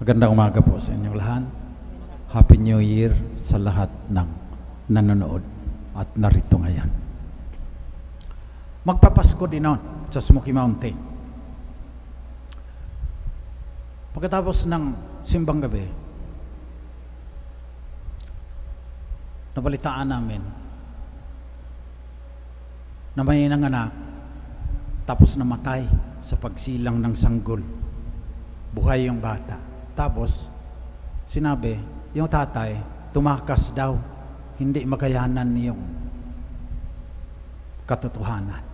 Magandang umaga po sa inyong lahat. Happy New Year sa lahat ng nanonood at narito ngayon. Magpapasko din noon sa Smoky Mountain. Pagkatapos ng simbang gabi, nabalitaan namin na may nanganak tapos namatay sa pagsilang ng sanggol. Buhay yung bata. Tapos, sinabi, yung tatay, tumakas daw, hindi makayanan yung katotohanan.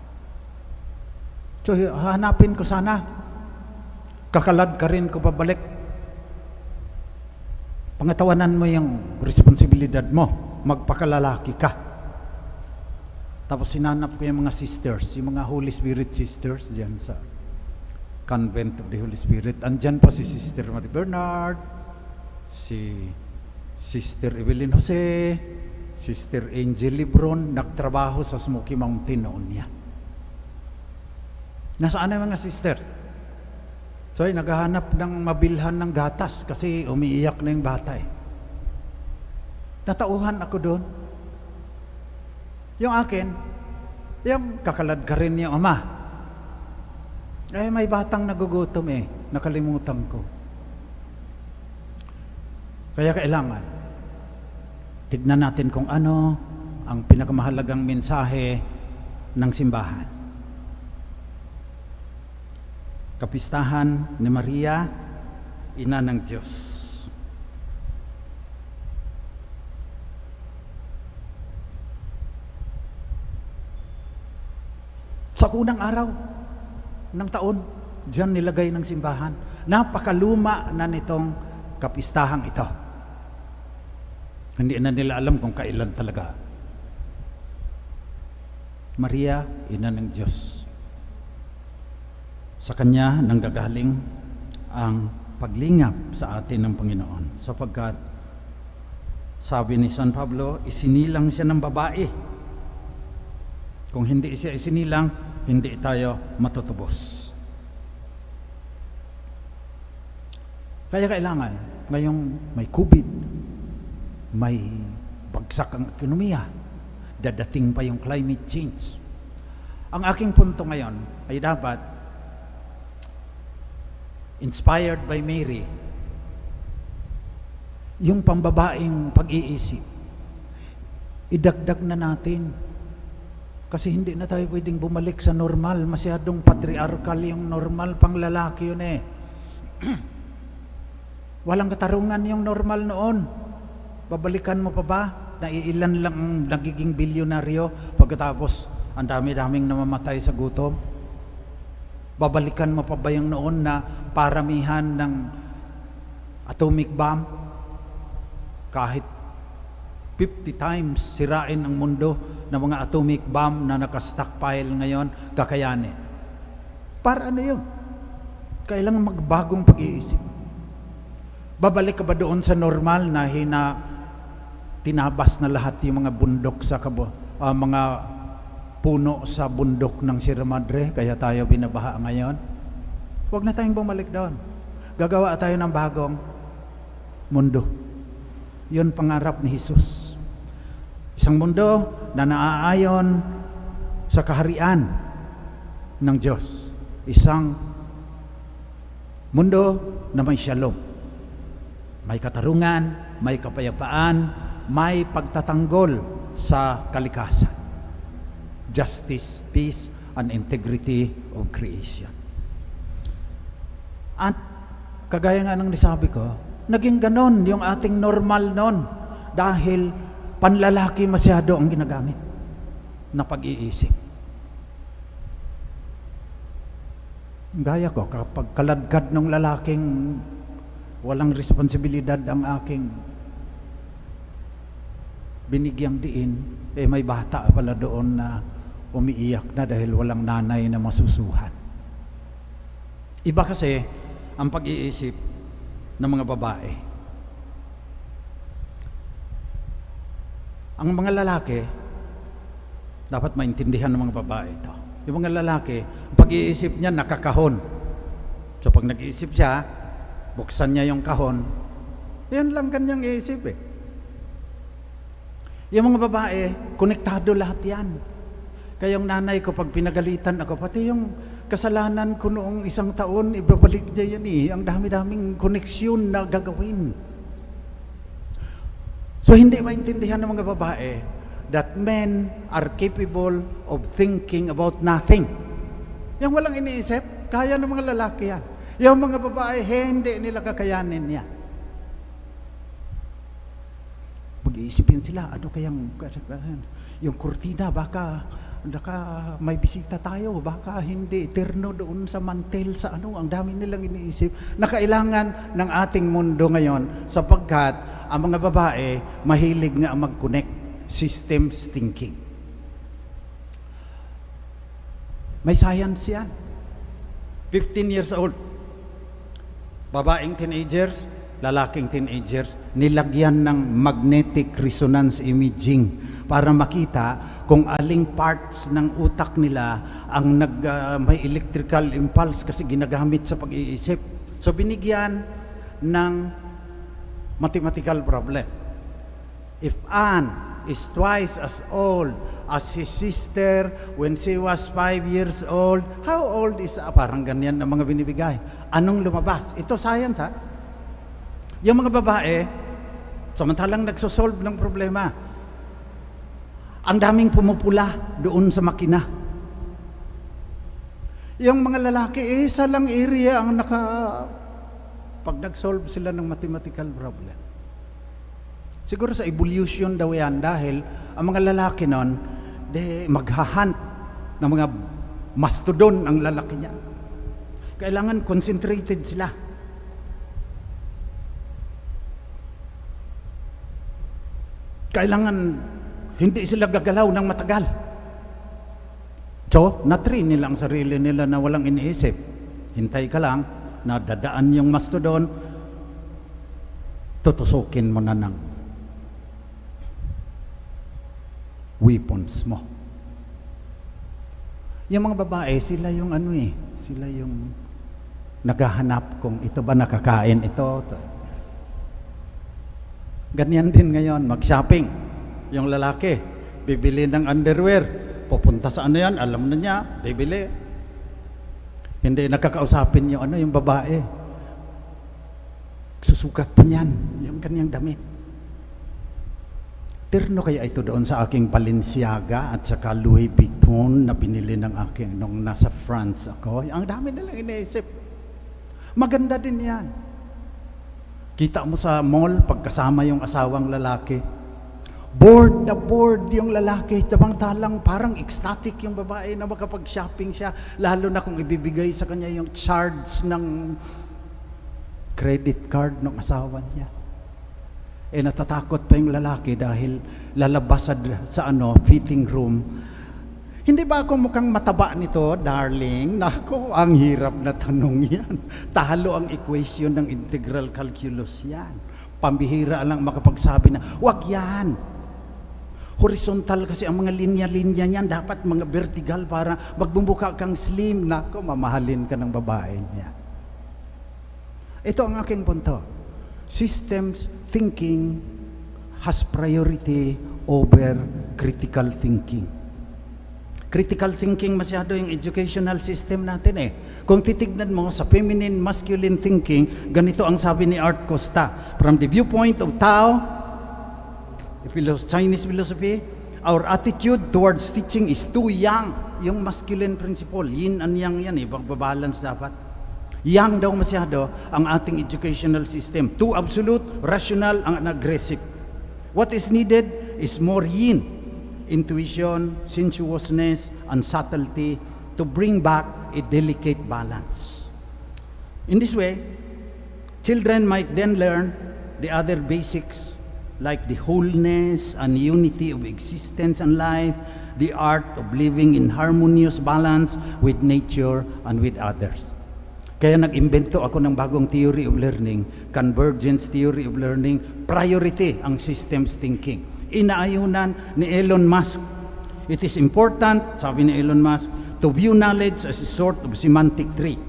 So, hanapin ko sana, kakalad ka rin ko pabalik. Pangatawanan mo yung responsibilidad mo, magpakalalaki ka. Tapos sinanap ko yung mga sisters, yung mga Holy Spirit sisters diyan sa Convent of the Holy Spirit. Andyan pa si Sister Marie Bernard, si Sister Evelyn Jose, Sister Angel Libron, nagtrabaho sa Smoky Mountain noon niya. Nasaan ang mga sister? So, naghahanap ng mabilhan ng gatas kasi umiiyak na yung bata eh. Natauhan ako doon. Yung akin, yung kakalad ka rin yung ama. Eh, may batang nagugutom eh. Nakalimutan ko. Kaya kailangan, tignan natin kung ano ang pinakamahalagang mensahe ng simbahan. Kapistahan ni Maria, Ina ng Diyos. Sa unang araw ng taon, diyan nilagay ng simbahan. Napakaluma na nitong kapistahang ito. Hindi na nila alam kung kailan talaga. Maria, Ina ng Diyos. Sa Kanya nanggagaling ang paglingap sa atin ng Panginoon. Sapagkat, sabi ni San Pablo, isinilang siya ng babae. Kung hindi siya isinilang, hindi tayo matutubos. Kaya kailangan, ngayong may COVID, may bagsak ang ekonomiya, dadating pa yung climate change. Ang aking punto ngayon ay dapat, inspired by Mary, yung pambabaeng pag-iisip, idagdag na natin. Kasi hindi na tayo pwedeng bumalik sa normal. Masyadong patriarchal yung normal, pang lalaki yun eh. Walang katarungan yung normal noon. Babalikan mo pa ba? Naiilan lang ang nagiging bilyonaryo pagkatapos ang dami-daming namamatay sa gutom? Babalikan mo pa ba yung noon na paramihan ng atomic bomb? Kahit 50 times sirain ang mundo ng mga atomic bomb na naka-stockpile ngayon, kakayanin. Para ano yun? Kailangan magbagong pag-iisip. Babalik ka ba doon sa normal na tinabas na lahat yung mga bundok sa mga puno sa bundok ng Sierra Madre, kaya tayo binabaha ngayon? Huwag na tayong bumalik doon. Gagawa tayo ng bagong mundo. Yun pangarap ni Jesus. Isang mundo na naaayon sa kaharian ng Diyos. Isang mundo na may shalom. May katarungan, may kapayapaan, may pagtatanggol sa kalikasan. Justice, peace, and integrity of creation. At kagaya nga ng nasabi ko, naging ganon yung ating normal noon dahil panlalaki masyado ang ginagamit na pag-iisip. Gaya ko, kapag kaladkad ng lalaking walang responsibilidad ang aking binigyang diin, eh may bata pala doon na umiiyak na dahil walang nanay na masusuhan. Iba kasi ang pag-iisip ng mga babae. Ang mga lalaki, dapat maintindihan ng mga babae ito. Yung mga lalaki, pag-iisip niya nakakahon. So pag nag-iisip siya, buksan niya yung kahon. Yan lang kanyang iisip eh. Yung mga babae, konektado lahat yan. Kaya yung nanay ko, pag pinagalitan ako, pati yung kasalanan ko noong 1 taon, ibabalik niya yan eh. Ang dami-daming koneksyon na gagawin. So hindi maintindihan ng mga babae that men are capable of thinking about nothing. Yung walang iniisip, kaya ng mga lalaki yan. Yung mga babae, hindi nila kakayanin yan. Mag-iisipin sila, ano kayang, yung kurtina, baka may bisita tayo, baka hindi eterno doon sa mantel, sa ano, ang dami nilang iniisip na kailangan ng ating mundo ngayon sapagkat ang mga babae mahilig nga mag-connect, systems thinking. May science yan. 15 years old, babaeng teenagers, lalaking teenagers, nilagyan ng magnetic resonance imaging para makita kung aling parts ng utak nila ang may electrical impulse kasi ginagamit sa pag-iisip. So binigyan ng mathematical problem. If Anne is twice as old as his sister when she was 5 years old, how old is parang ganyan ang mga binibigay. Anong lumabas? Ito science ha. Yung mga babae, samantalang nagsosolve ng problema, ang daming pumupula doon sa makina. Yung mga lalaki, isa lang area ang pag nag-solve sila ng mathematical problem. Siguro sa evolution daw yan dahil ang mga lalaki nun, maghahunt ng mga mastodon ang lalaki niya. Kailangan concentrated sila. Kailangan hindi sila gagalaw ng matagal. So, na-train nila ang sarili nila na walang iniisip. Hintay ka lang, na dadaan yung mastodon, tutusukin mo na ng weapons mo. Yung mga babae, sila yung sila yung naghahanap kung ito ba nakakain ito. Ganyan din ngayon, mag-shopping. Yung lalaki, bibili ng underwear, pupunta sa ano yan, alam na niya, bibili. Hindi nakakausapin yung babae. Susukat pa niyan, yung kanyang damit. Terno kaya ito doon sa aking Balenciaga at saka Louis Vuitton na binili ng aking nung nasa France ako. Ang dami nilang iniisip. Maganda din yan. Kita mo sa mall, pagkasama yung asawang lalaki, bored na bored yung lalaki, samantalang parang ecstatic yung babae na makapag-shopping siya, lalo na kung ibibigay sa kanya yung charge ng credit card ng asawa niya. Natatakot pa yung lalaki dahil lalabas sa fitting room. Hindi ba ako mukhang mataba nito, darling? Nako, ang hirap na tanong yan. Talo ang equation ng integral calculus yan. Pambihira lang makapagsabi na, wag yan. Horizontal kasi ang mga linya-linya niyan, dapat mga vertical para magbumbuka kang slim. Nako, mamahalin ka ng babae niya. Ito ang aking punto. Systems thinking has priority over critical thinking. Critical thinking masyado yung educational system natin Kung titignan mo sa feminine, masculine thinking, ganito ang sabi ni Art Costa. From the viewpoint of Tao, Chinese philosophy, our attitude towards teaching is too young. Yung masculine principle, yin and yang yan pagbabalance dapat. Yang daw masyado ang ating educational system. Too absolute, rational, ang aggressive. What is needed is more yin, intuition, sensuousness, and subtlety to bring back a delicate balance. In this way, children might then learn the other basics like the wholeness and unity of existence and life, the art of living in harmonious balance with nature and with others. Kaya nag-imbento ako ng bagong theory of learning, convergence theory of learning, priority ang systems thinking. Inaayunan ni Elon Musk. It is important, sabi ni Elon Musk, to view knowledge as a sort of semantic tree.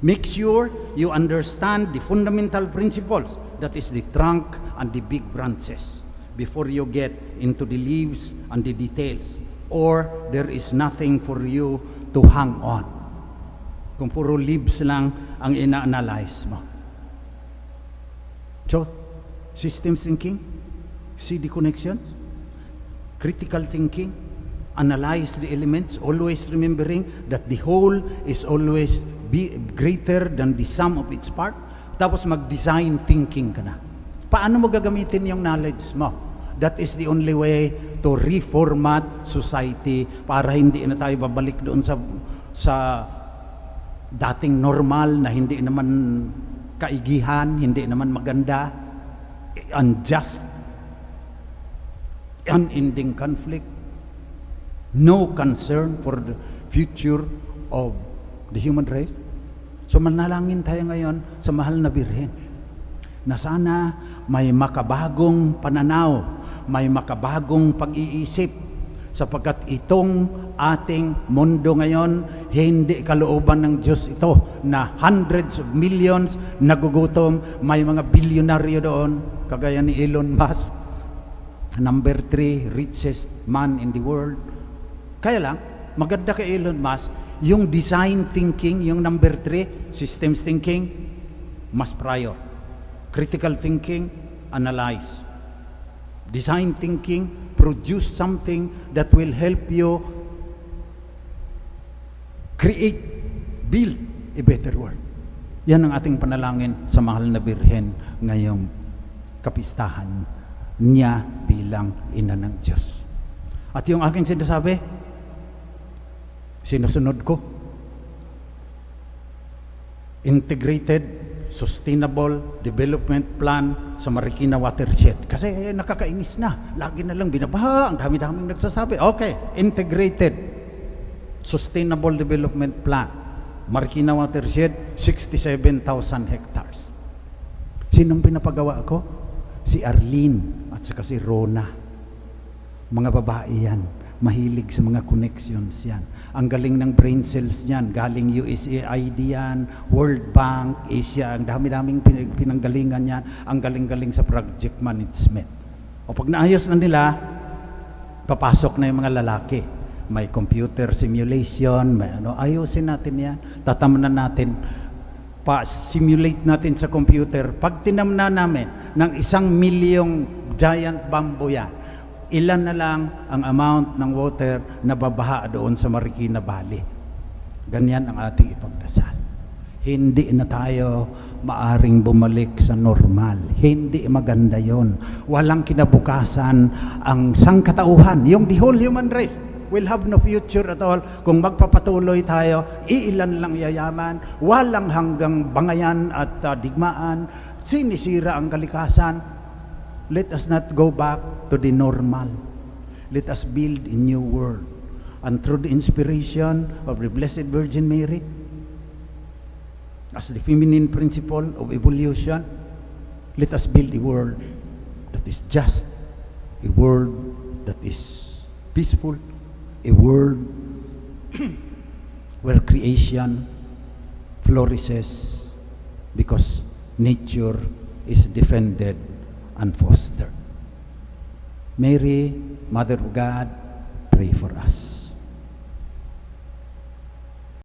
Make sure you understand the fundamental principles, that is the trunk and the big branches, before you get into the leaves and the details, or there is nothing for you to hang on. Kung puro leaves lang ang ina-analyze mo. So, systems thinking, see the connections, critical thinking, analyze the elements, always remembering that the whole is always greater than the sum of its part. Tapos mag-design thinking ka na. Paano mo gagamitin yung knowledge mo? That is the only way to reformat society para hindi na tayo babalik doon sa dating normal na hindi naman kaigihan, hindi naman maganda, unjust, unending conflict, no concern for the future of the human race. So manalangin tayo ngayon sa mahal na Birhen na sana may makabagong pananaw, may makabagong pag-iisip, sapagkat itong ating mundo ngayon, hindi kalooban ng Diyos ito na hundreds of millions nagugutom, may mga bilyonaryo doon, kagaya ni Elon Musk, number 3 richest man in the world. Kaya lang, maganda kay Elon Musk, yung design thinking, yung number 3, systems thinking, mas prior. Critical thinking, analyze. Design thinking, produce something that will help you create, build a better world. Yan ang ating panalangin sa mahal na Birhen ngayong kapistahan niya bilang ina ng Diyos. At yung aking sinasabi, sinusunod ko. Integrated Sustainable Development Plan sa Marikina Watershed. Kasi nakakainis na. Lagi na lang binabaha. Ang dami-daming nagsasabi. Okay, Integrated Sustainable Development Plan. Marikina Watershed, 67,000 hectares. Sinong pinapagawa ko? Si Arlene at saka si Rona. Mga babae yan. Mahilig sa mga connections yan. Ang galing ng brain cells niyan, galing USAID yan, World Bank, Asia, ang dami-daming pinanggalingan yan, ang galing-galing sa project management. O pag naayos na nila, papasok na yung mga lalaki. May computer simulation, may ano, ayusin natin yan, tatamanan natin, pa-simulate natin sa computer. Pag tinamna namin ng 1 milyong giant bamboo yan, ilan na lang ang amount ng water na babaha doon sa Marikina Valley. Ganyan ang ating ipagdasal. Hindi na tayo maaring bumalik sa normal. Hindi maganda yon. Walang kinabukasan ang sangkatauhan. Yung the whole human race will have no future at all kung magpapatuloy tayo. Iilan lang yayaman, walang hanggang bangayan at digmaan, sinisira ang kalikasan. Let us not go back to the normal. Let us build a new world. And through the inspiration of the Blessed Virgin Mary, as the feminine principle of evolution, let us build a world that is just, a world that is peaceful, a world where creation flourishes because nature is defended and fostered. Mary, Mother of God, pray for us.